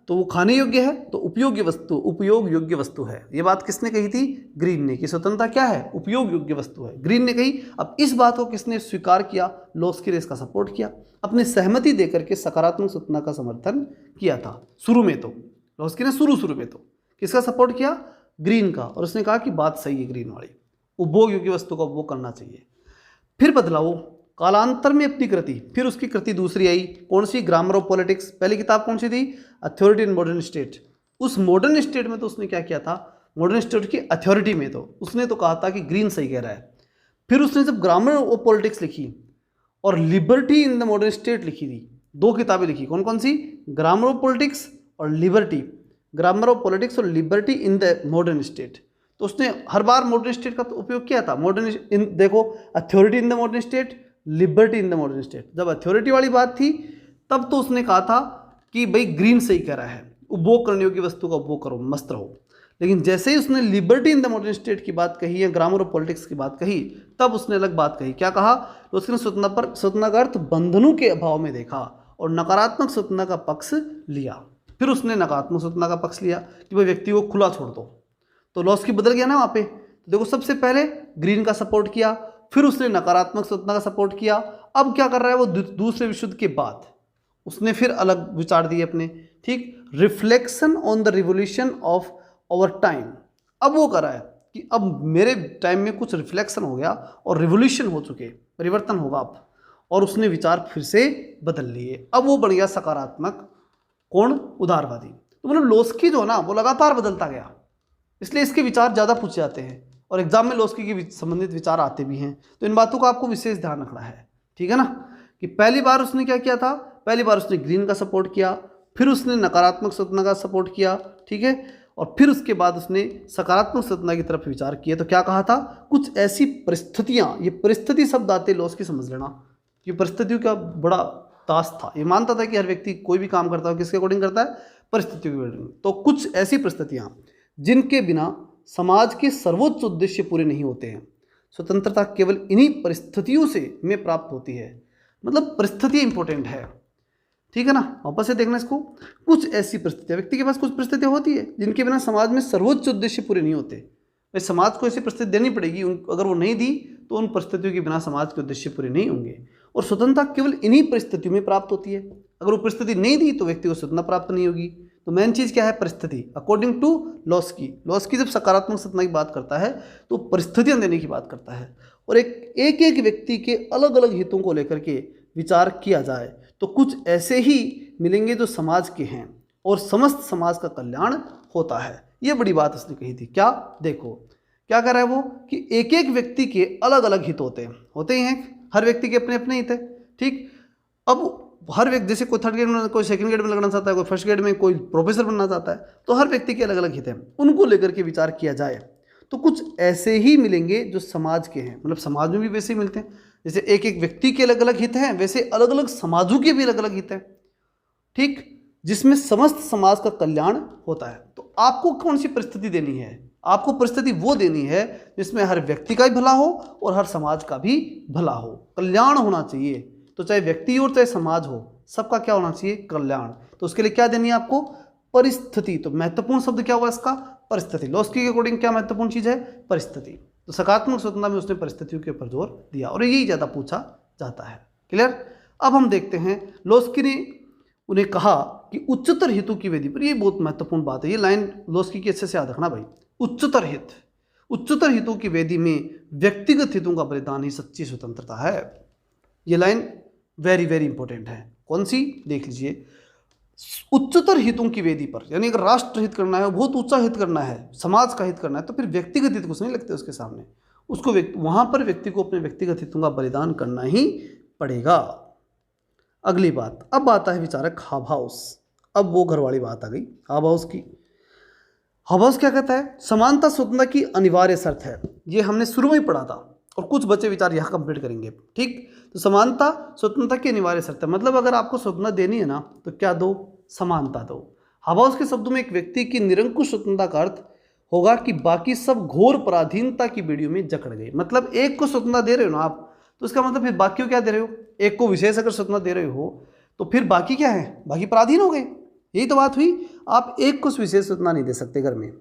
तो वो खाने योग्य है, तो उपयोग योग्य वस्तु है। ये बात किसने कही थी? ग्रीन ने, कि स्वतंत्रता क्या है? उपयोग योग्य वस्तु है, ग्रीन ने कही। अब इस बात को किसने स्वीकार किया? लॉस्की ने इसका सपोर्ट किया, अपनी सहमति देकर के सकारात्मक स्वतंत्रता का समर्थन किया था शुरू में। तो लॉस्की ने शुरू में तो किसका सपोर्ट किया? ग्रीन का। और उसने कहा कि बात सही है ग्रीन वाली, उपभोग योग्य वस्तु का उपभोग करना चाहिए। फिर बदलाव कालांतर में अपनी कृति, फिर उसकी कृति दूसरी आई, कौन सी? Grammar of politics. पहली किताब कौन सी थी? Authority in modern state. उस मॉडर्न स्टेट में तो उसने क्या किया था? मॉडर्न स्टेट की अथॉरिटी में तो उसने तो कहा था कि ग्रीन सही कह रहा है। फिर उसने जब ग्रामर ऑफ पॉलिटिक्स लिखी और liberty in the modern state लिखी थी, दो किताबें लिखी। कौन कौन सी? ग्रामर ऑफ पॉलिटिक्स और लिबर्टी। ग्रामर ऑफ पॉलिटिक्स और liberty in the modern state. तो उसने हर बार मॉडर्न स्टेट का तो उपयोग किया था। मॉडर्न इन, देखो, authority in the modern state, liberty in the modern state. जब अथॉरिटी वाली बात थी तब तो उसने कहा था कि भाई ग्रीन सही कह रहा है, उपभोग करने योग्य वस्तु का उपभोग करो, मस्त रहो। लेकिन जैसे ही उसने liberty in the modern state की बात कही या ग्रामर ऑफ पॉलिटिक्स की बात कही, तब उसने अलग बात कही। क्या कहा? तो उसने स्वतंत्रता का अर्थ बंधनों के अभाव में देखा और नकारात्मक स्वतंत्रता का पक्ष लिया। फिर उसने नकारात्मक स्वतंत्रता का पक्ष लिया कि भाई व्यक्ति को खुला छोड़ दो। तो लॉस्की बदल गया ना वहाँ पे। तो देखो, सबसे पहले ग्रीन का सपोर्ट किया, फिर उसने नकारात्मक स्वतंत्रता का सपोर्ट किया। अब क्या कर रहा है वो? दूसरे विश्व युद्ध के बाद उसने फिर अलग विचार दिए अपने। ठीक, reflection on the revolution of our time. अब वो कर रहा है कि अब मेरे टाइम में कुछ रिफ्लेक्शन हो गया और रिवोल्यूशन हो चुके, परिवर्तन होगा अब। और उसने विचार फिर से बदल लिए। अब वो बन गया सकारात्मक, कौन? उदारवादी। तो मतलब लॉस्की जो ना वो लगातार बदलता गया, इसलिए इसके विचार ज़्यादा पूछे जाते हैं और एग्जाम में लॉस्की के संबंधित विचार आते भी हैं। तो इन बातों का आपको विशेष ध्यान रखना है। ठीक है ना? कि पहली बार उसने क्या किया था? पहली बार उसने ग्रीन का सपोर्ट किया, फिर उसने नकारात्मक स्वतंत्रता का सपोर्ट किया। ठीक है, और फिर उसके बाद उसने सकारात्मक स्वतंत्रता की तरफ विचार किया। तो क्या कहा था? कुछ ऐसी परिस्थितियां, ये परिस्थिति शब्द आते लॉस्की समझ लेना, ये परिस्थितियों का बड़ा ताश था। ये मानता था कि हर व्यक्ति कोई भी काम करता है किसके अकॉर्डिंग करता है? परिस्थितियों के अकॉर्डिंग। तो कुछ ऐसी परिस्थितियां जिनके बिना समाज के सर्वोच्च उद्देश्य पूरे नहीं होते हैं। स्वतंत्रता केवल इन्हीं परिस्थितियों से में प्राप्त होती है। मतलब परिस्थिति इंपॉर्टेंट है। ठीक है ना? वापस से देखना इसको। कुछ ऐसी परिस्थितियां, व्यक्ति के पास कुछ परिस्थितियां होती है जिनके बिना समाज में सर्वोच्च उद्देश्य पूरे नहीं होते। भाई समाज को ऐसी परिस्थिति देनी पड़ेगी, अगर वो नहीं दी तो उन परिस्थितियों के बिना समाज के उद्देश्य पूरे नहीं होंगे। और स्वतंत्रता केवल इन्हीं परिस्थितियों में प्राप्त होती है। अगर वो परिस्थिति नहीं दी तो व्यक्ति को स्वतंत्रता प्राप्त नहीं होगी। तो मेन चीज़ क्या है? परिस्थिति। अकॉर्डिंग टू लॉस्की जब सकारात्मक स्वतंत्रता की बात करता है तो परिस्थितियां देने की बात करता है। और एक व्यक्ति के अलग अलग हितों को लेकर के विचार किया जाए तो कुछ ऐसे ही मिलेंगे जो समाज के हैं और समस्त समाज का कल्याण होता है। ये बड़ी बात उसने कही थी। क्या? देखो क्या कर रहा है वो कि एक एक व्यक्ति के अलग अलग हित होते ही हैं। हर व्यक्ति के अपने अपने हित है। ठीक, अब हर व्यक्ति, जैसे कोई थर्ड ग्रेड में, कोई सेकंड ग्रेड में लगना चाहता है, कोई फर्स्ट ग्रेड में, कोई प्रोफेसर बनना चाहता है, तो हर व्यक्ति के अलग अलग हित हैं, उनको लेकर के विचार किया जाए तो कुछ ऐसे ही मिलेंगे जो समाज के हैं। मतलब समाज में भी वैसे ही मिलते हैं, जैसे एक एक व्यक्ति के अलग अलग हित हैं, वैसे अलग अलग समाजों के भी अलग अलग हित हैं, ठीक, जिसमें समस्त समाज का कल्याण होता है। तो आपको कौन सी परिस्थिति देनी है? आपको परिस्थिति वो देनी है जिसमें हर व्यक्ति का भी भला हो और हर समाज का भी भला हो, कल्याण होना चाहिए। तो चाहे व्यक्ति हो चाहे समाज हो, सबका क्या होना चाहिए? कल्याण। तो उसके लिए क्या देनी है आपको? परिस्थिति। तो महत्वपूर्ण शब्द क्या हुआ इसका? परिस्थिति। लोस्की के अकॉर्डिंग क्या महत्वपूर्ण चीज है? परिस्थिति। तो सकारात्मक स्वतंत्रता में उसने परिस्थितियों के ऊपर जोर दिया और यही ज्यादा पूछा जाता है। क्लियर? अब हम देखते हैं लोस्की ने उन्हें कहा कि उच्चतर हितों की वेदी पर, ये बहुत महत्वपूर्ण बात है, ये लाइन लोस्की की अच्छे से याद रखना भाई। उच्चतर हितों की वेदी में व्यक्तिगत हितों का बलिदान ही सच्ची स्वतंत्रता है। ये लाइन वेरी वेरी इंपॉर्टेंट है। कौन सी? देख लीजिए। उच्चतर हितों की वेदी पर, यानी अगर राष्ट्र हित करना है, बहुत ऊंचा हित करना है, समाज का हित करना है, तो फिर व्यक्तिगत हित कुछ नहीं लगते उसके सामने। उसको वहां पर व्यक्ति को अपने व्यक्तिगत हितों का बलिदान करना ही पड़ेगा। अगली बात, अब आता है विचारक हाबहाउस। अब वो घर वाली बात आ गई हाबहाउस की। हाबहाउस क्या कहता है? समानता स्वतंत्रता की अनिवार्य शर्त है। ये हमने शुरू में ही पढ़ा था और कुछ बच्चे विचार यहाँ कंप्लीट करेंगे, ठीक। तो समानता स्वतंत्रता की अनिवार्य शर्त है, मतलब अगर आपको स्वतंत्रता देनी है ना, तो क्या दो? समानता दो। हाबहाउस के शब्दों में एक व्यक्ति की निरंकुश स्वतंत्रता का अर्थ होगा कि बाकी सब घोर पराधीनता की बेड़ियों में जकड़ गए। मतलब एक को स्वतंत्रता दे रहे हो ना आप, तो इसका मतलब फिर बाकी को क्या दे रहे हो? एक को विशेष अगर स्वतंत्रता दे रहे हो तो फिर बाकी क्या है? बाकी पराधीन हो गए। यही तो बात हुई। आप एक को विशेष स्वतंत्रता नहीं दे सकते घर में,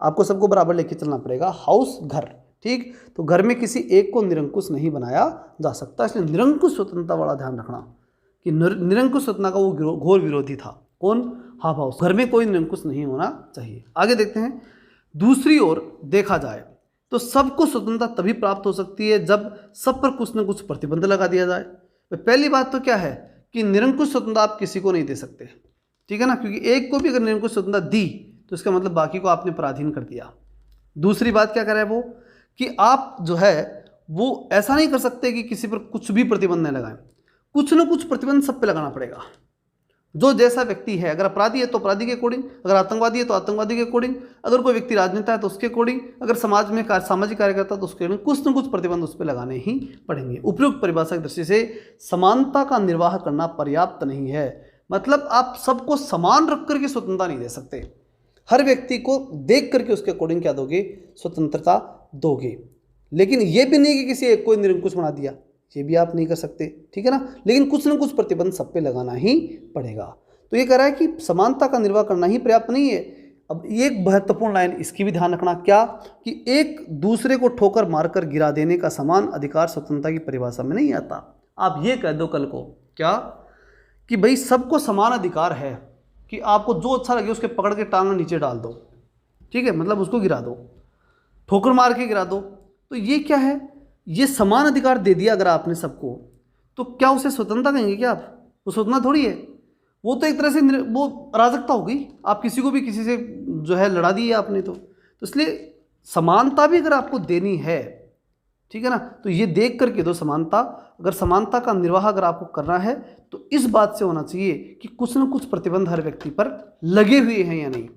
आपको सबको बराबर लेके चलना पड़ेगा। हाउस, घर, ठीक। तो घर में किसी एक को निरंकुश नहीं बनाया जा सकता, इसलिए निरंकुश स्वतंत्रता वाला ध्यान रखना कि निरंकुश स्वतंत्रता का वो घोर विरोधी था। कौन? हाबहाउस। घर में कोई निरंकुश नहीं होना चाहिए। आगे देखते हैं। दूसरी ओर देखा जाए तो सबको स्वतंत्रता तभी प्राप्त हो सकती है जब सब पर कुछ न कुछ प्रतिबंध लगा दिया जाए। पहली बात तो क्या है कि निरंकुश स्वतंत्रता आप किसी को नहीं दे सकते, ठीक है ना, क्योंकि एक को भी अगर निरंकुश स्वतंत्रता दी तो इसका मतलब बाकी को आपने पराधीन कर दिया। दूसरी बात क्या करे वो कि आप जो है वो ऐसा नहीं कर सकते कि किसी पर कुछ भी प्रतिबंध न लगाएं, कुछ न कुछ प्रतिबंध सब पे लगाना पड़ेगा। जो जैसा व्यक्ति है, अगर अपराधी है तो अपराधी के अकॉर्डिंग, अगर आतंकवादी है तो आतंकवादी के अकॉर्डिंग, अगर कोई व्यक्ति राजनेता है तो उसके अकॉर्डिंग, अगर समाज में सामाजिक कार्यकर्ता है तो उसके अकॉर्डिंग कुछ न कुछ प्रतिबंध उस पर लगाने ही पड़ेंगे। उपयुक्त परिभाषा की दृष्टि से समानता का निर्वाह करना पर्याप्त नहीं है। मतलब आप सबको समान रख करके स्वतंत्रता नहीं दे सकते, हर व्यक्ति को देख करके उसके अकॉर्डिंग क्या दोगे? स्वतंत्रता दोगे। लेकिन ये भी नहीं कि किसी एक को निरंकुश बना दिया, ये भी आप नहीं कर सकते, ठीक है ना। लेकिन कुछ न कुछ प्रतिबंध सब पे लगाना ही पड़ेगा। तो ये कह रहा है कि समानता का निर्वाह करना ही पर्याप्त नहीं है। अब ये एक महत्वपूर्ण लाइन, इसकी भी ध्यान रखना, क्या कि एक दूसरे को ठोकर मारकर गिरा देने का समान अधिकार स्वतंत्रता की परिभाषा में नहीं आता। आप ये कह दो कल को क्या कि भाई सबको समान अधिकार है कि आपको जो अच्छा लगे उसके पकड़ के टांग नीचे डाल दो, ठीक है, मतलब उसको गिरा दो, ठोकर मार के गिरा दो। तो ये क्या है? ये समान अधिकार दे दिया अगर आपने सबको, तो क्या उसे स्वतंत्रता कहेंगे क्या आप? वो स्वतंत्रता थोड़ी है, वो तो एक तरह से वो अराजकता हो गई। आप किसी को भी किसी से जो है लड़ा दी है आपने तो इसलिए समानता भी अगर आपको देनी है, ठीक है ना, तो ये देख करके दो समानता। अगर समानता का निर्वाह अगर आपको करना है तो इस बात से होना चाहिए कि कुछ न कुछ प्रतिबंध हर व्यक्ति पर लगे हुए हैं या नहीं।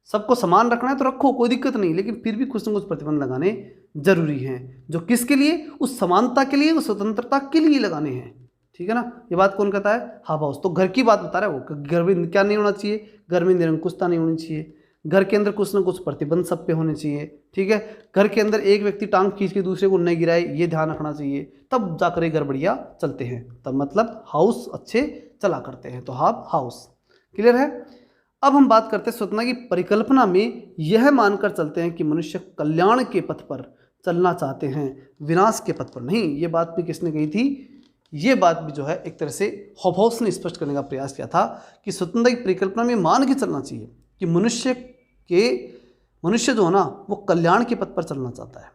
सबको समान रखना है तो रखो, कोई दिक्कत नहीं, लेकिन फिर भी कुछ न कुछ प्रतिबंध लगाने जरूरी हैं, जो किसके लिए? उस समानता के लिए, उस स्वतंत्रता के लिए लगाने हैं, ठीक है ना। ये बात कौन कहता है? हाबहाउस। तो घर की बात बता रहा है वो, घर में क्या नहीं होना चाहिए? घर में निरंकुशता नहीं होनी चाहिए, घर के अंदर कुछ ना कुछ प्रतिबंध सब पे होने चाहिए, ठीक है। घर के अंदर एक व्यक्ति टांग खींच के दूसरे को नहीं गिराए, ये ध्यान रखना चाहिए, तब जाकर ये घर बढ़िया चलते हैं, तब मतलब हाउस अच्छे चला करते हैं। तो हाउस क्लियर है। अब हम बात करते हैं स्वतंत्रता की परिकल्पना में यह मानकर चलते हैं कि मनुष्य कल्याण के पथ पर चलना चाहते हैं, विनाश के पथ पर नहीं। ये बात भी किसने कही थी? ये बात भी जो है एक तरह से हाबहाउस ने स्पष्ट करने का प्रयास किया था कि स्वतंत्रता की परिकल्पना में मान के चलना चाहिए कि मनुष्य जो है ना वो कल्याण के पथ पर चलना चाहता है,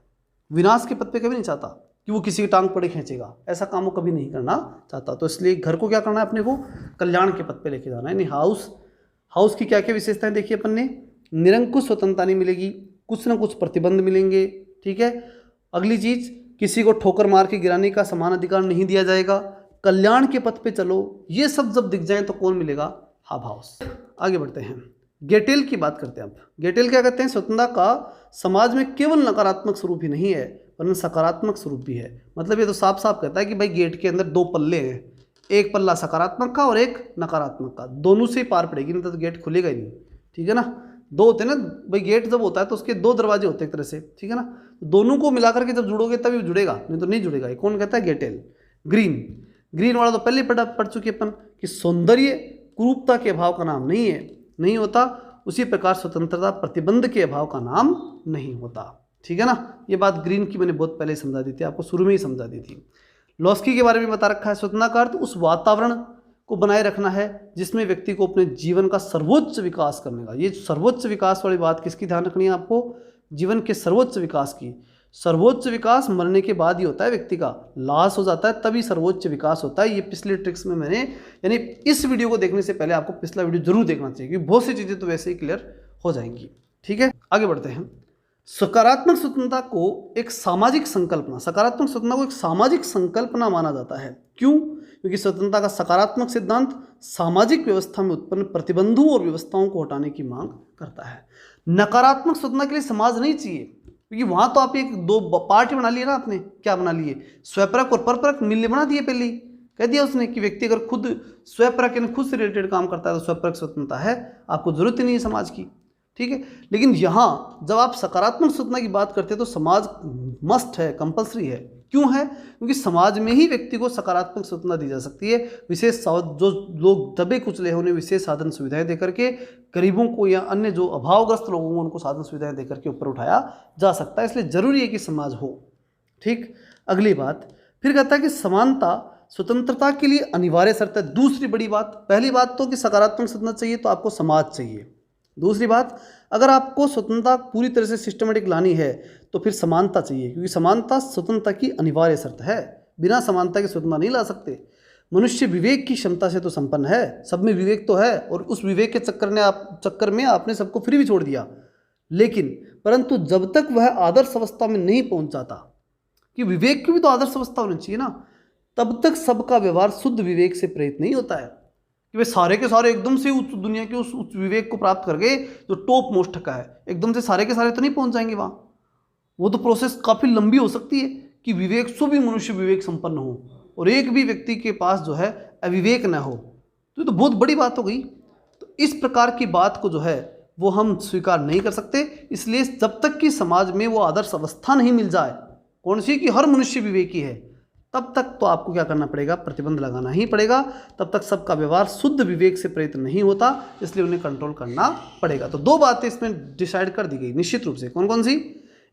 विनाश के पथ पे कभी नहीं चाहता कि वो किसी की टांग पड़े खींचेगा, ऐसा काम वो कभी नहीं करना चाहता। तो इसलिए घर को क्या करना है? अपने को कल्याण के पथ पे लेके जाना है। नहीं, हाउस की क्या क्या विशेषताएं देखिए अपन ने। निरंकुश स्वतंत्रता नहीं मिलेगी, कुछ ना कुछ प्रतिबंध मिलेंगे, ठीक है। अगली चीज, किसी को ठोकर मार के गिराने का समान अधिकार नहीं दिया जाएगा। कल्याण के पथ पे चलो, ये सब जब दिख जाए तो कौन मिलेगा? हावभाव। आगे बढ़ते हैं, गेटेल की बात करते हैं। अब गेटेल क्या कहते हैं? स्वतंत्रता का समाज में केवल नकारात्मक स्वरूप ही नहीं है वरन सकारात्मक स्वरूप भी है। मतलब ये तो साफ साफ कहता है कि भाई गेट के अंदर दो पल्ले हैं, एक पल्ला सकारात्मक का और एक नकारात्मक का, दोनों से पार पड़ेगी, नहीं तो गेट खुलेगा ही नहीं। ठीक है ना, दो होते हैं ना भाई, गेट जब होता है तो उसके दो दरवाजे होते हैं एक तरह से। ठीक है ना, दोनों को मिलाकर के जब जुड़ोगे तभी जुड़ेगा, नहीं तो नहीं जुड़ेगा। ये कौन कहता है? गेटेल। ग्रीन वाला तो पहले पढ़ चुके अपन कि सौंदर्य कुरूपता के अभाव का नाम नहीं होता, उसी प्रकार स्वतंत्रता प्रतिबंध के अभाव का नाम नहीं होता। ठीक है ना, ये बात ग्रीन की मैंने बहुत पहले समझा दी थी, आपको शुरू में ही समझा दी थी। लॉस्की के बारे में बता रखा है, स्वतंत्रता का अर्थ उस वातावरण को बनाए रखना है जिसमें व्यक्ति को अपने जीवन का सर्वोच्च विकास करने का। ये सर्वोच्च विकास वाली बात किसकी ध्यान रखनी है आपको? जीवन के सर्वोच्च विकास की। सर्वोच्च विकास मरने के बाद ही होता है, व्यक्ति का लाश हो जाता है तभी सर्वोच्च विकास होता है। ये पिछले ट्रिक्स में मैंने, यानी इस वीडियो को देखने से पहले आपको पिछला वीडियो जरूर देखना चाहिए, क्योंकि बहुत सी चीज़ें तो वैसे ही क्लियर हो जाएंगी। ठीक है, आगे बढ़ते हैं। सकारात्मक स्वतंत्रता को एक सामाजिक संकल्पना, सकारात्मक स्वतंत्रता को एक सामाजिक संकल्पना माना जाता है। क्यों? क्योंकि स्वतंत्रता का सकारात्मक सिद्धांत सामाजिक व्यवस्था में उत्पन्न प्रतिबंधों और व्यवस्थाओं को हटाने की मांग करता है। नकारात्मक स्वतंत्रता के लिए समाज नहीं चाहिए, क्योंकि वहां तो आप एक दो पार्ट बना लिए ना, आपने क्या बना लिए? स्वयंपरक और परपरक मिलने बना दिए। पहले कह दिया उसने कि व्यक्ति अगर खुद स्वयंपरक यानी खुद से रिलेटेड काम करता है तो स्वयंपरक स्वतंत्रता है, आपको जरूरत ही नहीं है समाज की। ठीक है, लेकिन यहाँ जब आप सकारात्मक स्वतंत्रता की बात करते हैं तो समाज मस्ट है, कंपल्सरी है। क्यों है? क्योंकि समाज में ही व्यक्ति को सकारात्मक स्वतंत्रता दी जा सकती है। विशेष जो लोग दबे कुचले हैं उन्हें विशेष साधन सुविधाएं देकर के, गरीबों को या अन्य जो अभावग्रस्त लोगों को उनको साधन सुविधाएं देकर के ऊपर उठाया जा सकता है। इसलिए जरूरी है कि समाज हो। ठीक, अगली बात फिर कहता है कि समानता स्वतंत्रता के लिए अनिवार्य शर्त है। दूसरी बड़ी बात, पहली बात तो कि सकारात्मक स्वतंत्रता चाहिए तो आपको समाज चाहिए। दूसरी बात, अगर आपको स्वतंत्रता पूरी तरह से सिस्टमेटिक लानी है तो फिर समानता चाहिए, क्योंकि समानता स्वतंत्रता की अनिवार्य शर्त है। बिना समानता के स्वतंत्रता नहीं ला सकते। मनुष्य विवेक की क्षमता से तो संपन्न है, सब में विवेक तो है, और उस विवेक के चक्कर में आपने सबको फ्री भी छोड़ दिया। लेकिन परंतु जब तक वह आदर्श अवस्था में नहीं पहुंच जाता, कि विवेक की भी तो आदर्श अवस्था होनी चाहिए ना, तब तक सबका व्यवहार शुद्ध विवेक से प्रेरित नहीं होता है। कि वे सारे के सारे एकदम से उस दुनिया के उस विवेक को प्राप्त करके जो टॉप मोस्ट का है, एकदम से सारे के सारे तो नहीं पहुंच जाएंगे वहाँ। वो तो प्रोसेस काफ़ी लंबी हो सकती है कि विवेक सो भी मनुष्य विवेक संपन्न हो और एक भी व्यक्ति के पास जो है अविवेक न हो, तो ये तो बहुत बड़ी बात हो गई। तो इस प्रकार की बात को जो है वो हम स्वीकार नहीं कर सकते। इसलिए जब तक कि समाज में वो आदर्श अवस्था नहीं मिल जाए, कौन सी, कि हर मनुष्य विवेकी है, तब तक तो आपको क्या करना पड़ेगा? प्रतिबंध लगाना ही पड़ेगा। तब तक सबका व्यवहार शुद्ध विवेक से प्रेरित नहीं होता, इसलिए उन्हें कंट्रोल करना पड़ेगा। तो दो बातें इसमें डिसाइड कर दी गई निश्चित रूप से। कौन कौन सी?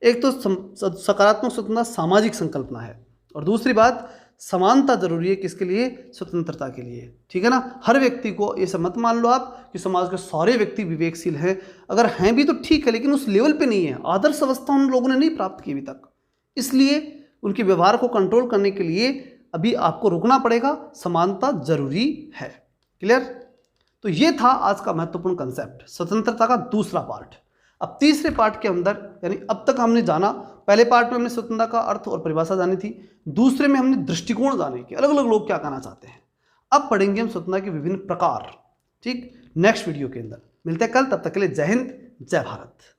एक तो सकारात्मक स्वतंत्रता सामाजिक संकल्पना है, और दूसरी बात समानता जरूरी है। किसके लिए? स्वतंत्रता के लिए। ठीक है ना, हर व्यक्ति को, ये सब मत मान लो आप कि समाज के सारे व्यक्ति विवेकशील हैं। अगर हैं भी तो ठीक है, लेकिन उस लेवल पे नहीं है, आदर्श अवस्था उन लोगों ने नहीं प्राप्त की अभी तक। इसलिए उनके व्यवहार को कंट्रोल करने के लिए अभी आपको रुकना पड़ेगा। समानता जरूरी है। क्लियर? तो ये था आज का महत्वपूर्ण कंसेप्ट, स्वतंत्रता का दूसरा पार्ट। अब तीसरे पार्ट के अंदर, यानी अब तक हमने जाना, पहले पार्ट में हमने स्वतंत्रता का अर्थ और परिभाषा जानी थी, दूसरे में हमने दृष्टिकोण जाने कि अलग अलग लोग क्या कहना चाहते हैं। अब पढ़ेंगे हम स्वतंत्रता के विभिन्न प्रकार। ठीक, नेक्स्ट वीडियो के अंदर मिलते हैं कल। तब तक के लिए जय हिंद, जय भारत।